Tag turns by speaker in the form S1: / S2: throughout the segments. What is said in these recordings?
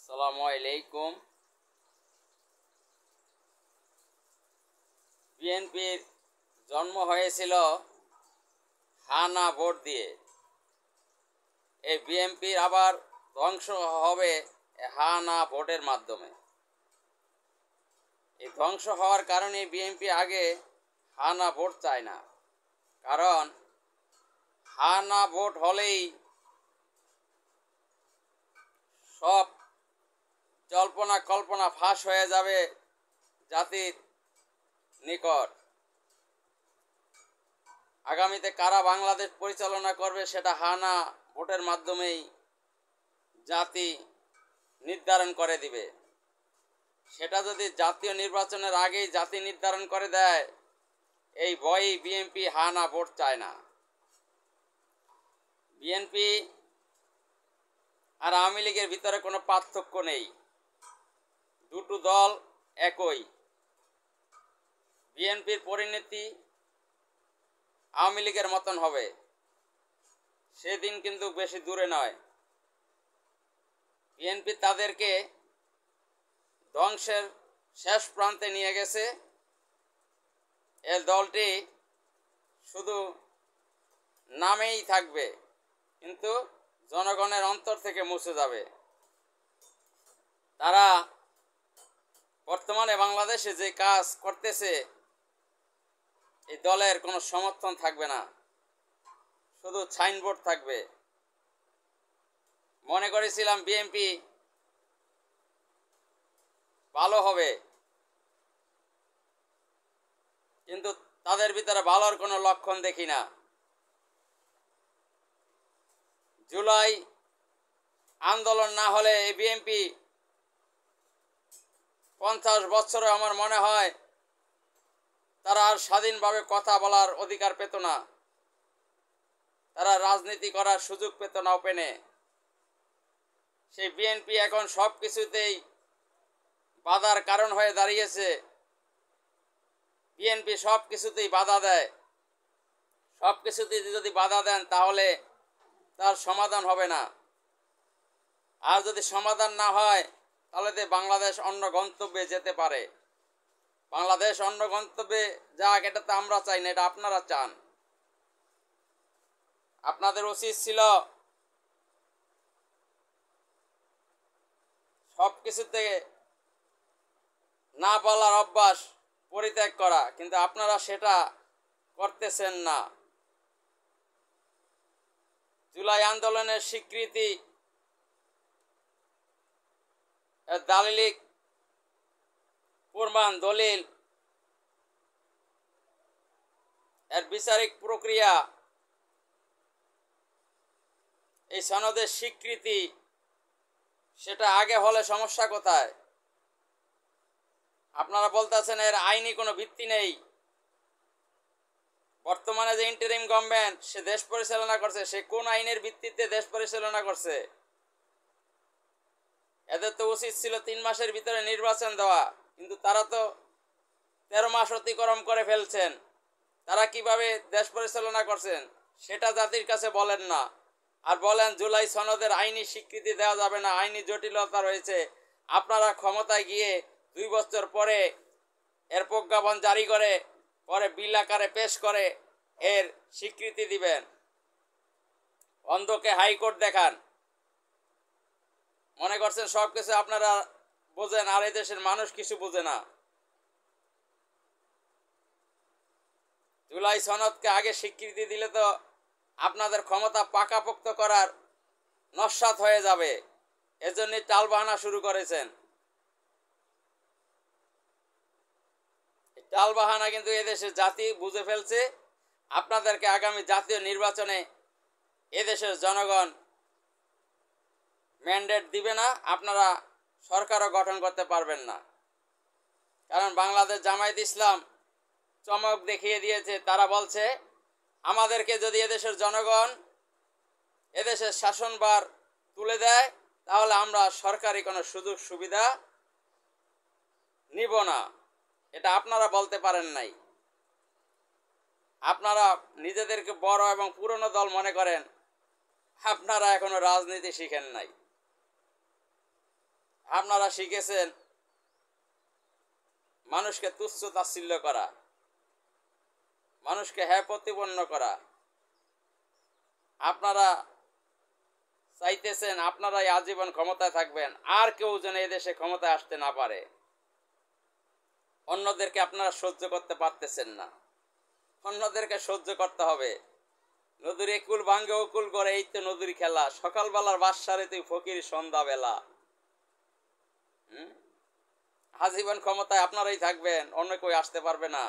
S1: আসসালামু আলাইকুম। বিএনপির জন্ম হয়েছিল হা না ভোট দিয়ে। এই বিএনপির আবার ধ্বংস হবে হা না ভোটের মাধ্যমে। এই ধ্বংস হওয়ার কারণে বিএনপি আগে হা না ভোট চায় না, কারণ হা না ভোট হলেই সব জল্পনা কল্পনা ফাঁস হয়ে যাবে জাতির নিকট। আগামীতে কারা বাংলাদেশ পরিচালনা করবে সেটা হা না ভোটের মাধ্যমেই জাতি নির্ধারণ করে দিবে। সেটা যদি জাতীয় নির্বাচনের আগেই জাতি নির্ধারণ করে দেয়, এই ভয়েই বিএনপি হা না ভোট চায় না। বিএনপি আর আওয়ামী লীগের ভিতরে কোনো পার্থক্য নেই, দুটো দল একই। বিএনপির পরিণতি আওয়ামী লীগের মতন হবে, সেদিন কিন্তু বেশি দূরে নয়। বিএনপি তাদেরকে ধ্বংসের শেষ প্রান্তে নিয়ে গেছে। এর দলটি শুধু নামেই থাকবে, কিন্তু জনগণের অন্তর থেকে মুছে যাবে। তারা বর্তমানে বাংলাদেশে যে কাজ করতেছে, এই দলের কোনো সমর্থন থাকবে না, শুধু সাইনবোর্ড থাকবে। মনে করেছিলাম বিএনপি ভালো হবে, কিন্তু তাদের ভিতরে ভালোর কোনো লক্ষণ দেখি না। জুলাই আন্দোলন না হলে এই বিএনপি 50 বছরে আমার মনে হয় তারা আর স্বাধীনভাবে কথা বলার অধিকার পেত না, তারা রাজনীতি করার সুযোগ পেত না ওপেনে। সেই বিএনপি এখন সব কিছুতেই বাধার কারণ হয়ে দাঁড়িয়েছে। বিএনপি সব কিছুতেই বাধা দেয়, সব কিছুতেই যদি বাধা দেন তাহলে তার সমাধান হবে না। আর যদি সমাধান না হয় তাহলে বাংলাদেশ অন্য গন্তব্যে যেতে পারে। বাংলাদেশ অন্য গন্তব্যে যাক, এটা তো আমরা চাই না, এটা আপনারা চান। আপনাদের উচিত ছিল সব কিছুতে না বলার অভ্যাস পরিত্যাগ করা, কিন্তু আপনারা সেটা করতেছেন না। জুলাই আন্দোলনের স্বীকৃতি, দালিলিক প্রমাণ দলিল, এর বিচারিক প্রক্রিয়া, এই সনদের স্বীকৃতি, সেটা আগে হলে সমস্যা কোথায়? আপনারা বলতেছেন এর আইনি কোনো ভিত্তি নেই। বর্তমানে যে ইন্টারিম গভর্নমেন্ট সে দেশ পরিচালনা করছে, সে কোন আইনের ভিত্তিতে দেশ পরিচালনা করছে? এদের তো উচিত ছিল 3 মাসের ভিতরে নির্বাচন দেওয়া, কিন্তু তারা তো 13 মাস অতিক্রম করে ফেলছেন। তারা কিভাবে দেশ পরিচালনা করছেন সেটা জাতির কাছে বলেন না, আর বলেন জুলাই সনদের আইনি স্বীকৃতি দেওয়া যাবে না, আইনি জটিলতা রয়েছে। আপনারা ক্ষমতায় গিয়ে 2 বছর পরে এর প্রজ্ঞাপন জারি করে পরে বিল আকারে পেশ করে এর স্বীকৃতি দিবেন। অন্ধকে হাইকোর্ট দেখান, মনে করছেন সব কিছু আপনারা বোঝেন, আর এই দেশের মানুষ কিছু বোঝে না। জুলাই সনদকে আগে স্বীকৃতি দিলে তো আপনাদের ক্ষমতা পাকাপোক্ত করার নস্যাৎ হয়ে যাবে। এজন্যই টালবাহানা শুরু করেছেন। টালবাহানা কিন্তু এদেশের জাতি বুঝে ফেলছে। আপনাদেরকে আগামী জাতীয় নির্বাচনে এদেশের জনগণ ম্যান্ডেট দিবে না, আপনারা সরকারও গঠন করতে পারবেন না। কারণ বাংলাদেশ জামায়াত ইসলাম চমক দেখিয়ে দিয়েছে। তারা বলছে আমাদেরকে যদি এদেশের জনগণ এদেশের শাসনভার তুলে দেয় তাহলে আমরা সরকারি কোনো সুযোগ সুবিধা নিব না। এটা আপনারা বলতে পারেন নাই। আপনারা নিজেদেরকে বড় এবং পুরনো দল মনে করেন, আপনারা এখনো রাজনীতি শিখেন নাই। আপনারা শিখেছেন মানুষকে তুচ্ছ তাচ্ছিল্য করা, মানুষকে হ্যাঁ প্রতিপন্ন করা। আপনারা চাইতেছেন আপনারাই আজীবন ক্ষমতায় থাকবেন, আর কেউ যেন এদেশে ক্ষমতায় আসতে না পারে। অন্যদেরকে আপনারা সহ্য করতে পারতেছেন না, অন্যদেরকে সহ্য করতে হবে। নদীর একুল ভাঙ্গে উকুল করে, এই তো নদীর খেলা। সকালবেলার বাসারে তুই ফকির সন্ধ্যাবেলা। আজীবন ক্ষমতায় আপনারাই থাকবেন, অন্য কেউ আসতে পারবে না,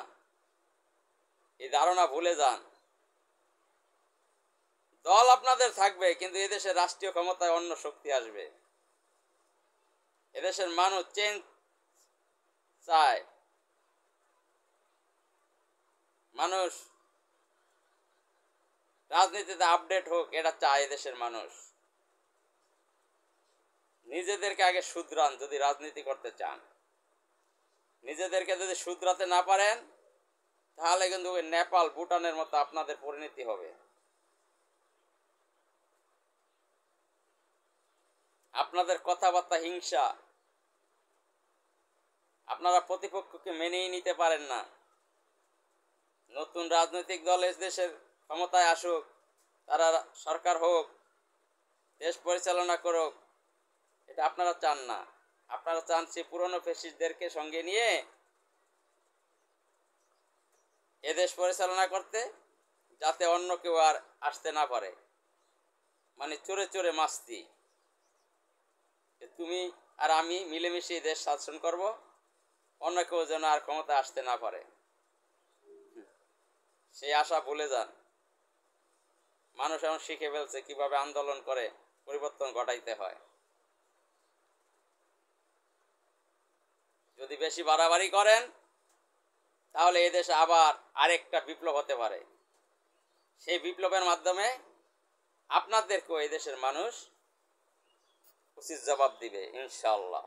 S1: এই ধারণা ভুলে যান। দল আপনাদের থাকবে, কিন্তু এদেশের রাষ্ট্রীয় ক্ষমতায় অন্য শক্তি আসবে। এদেশের মানুষ চেঞ্জ চায়, মানুষ রাজনীতিতে আপডেট হোক, এটা চায় এদেশের মানুষ। নিজেদেরকে আগে শুধরান যদি রাজনীতি করতে চান। নিজেদেরকে যদি শুধরাতে না পারেন, তাহলে কিন্তু ওই নেপাল ভুটানের মতো আপনাদের পরিণতি হবে। আপনাদের কথাবার্তা হিংসা, আপনারা প্রতিপক্ষকে মেনেই নিতে পারেন না। নতুন রাজনৈতিক দল দেশের ক্ষমতায় আসুক, তারা সরকার হোক, দেশ পরিচালনা করুক, এটা আপনারা চান না। আপনারা চান সে পুরনো ফ্যাসিস্টদেরকে সঙ্গে নিয়ে এদেশ পরিচালনা করতে, যাতে অন্য কেউ আর আসতে না পারে। মানে চোরে চোরে মাস্তি, তুমি আর আমি মিলেমিশে দেশ শাসন করব, অন্য কেউ যেন আর ক্ষমতা আসতে না পারে। সেই আশা ভুলে যান। মানুষ এখন শিখে ফেলছে কিভাবে আন্দোলন করে পরিবর্তন ঘটাইতে হয়। যদি বেশি বাড়াবাড়ি করেন, তাহলে এদেশে আবার আরেকটা বিপ্লব হতে পারে। সেই বিপ্লবের মাধ্যমে আপনাদেরকেও এই দেশের মানুষ উচিত জবাব দিবে ইনশাআল্লাহ।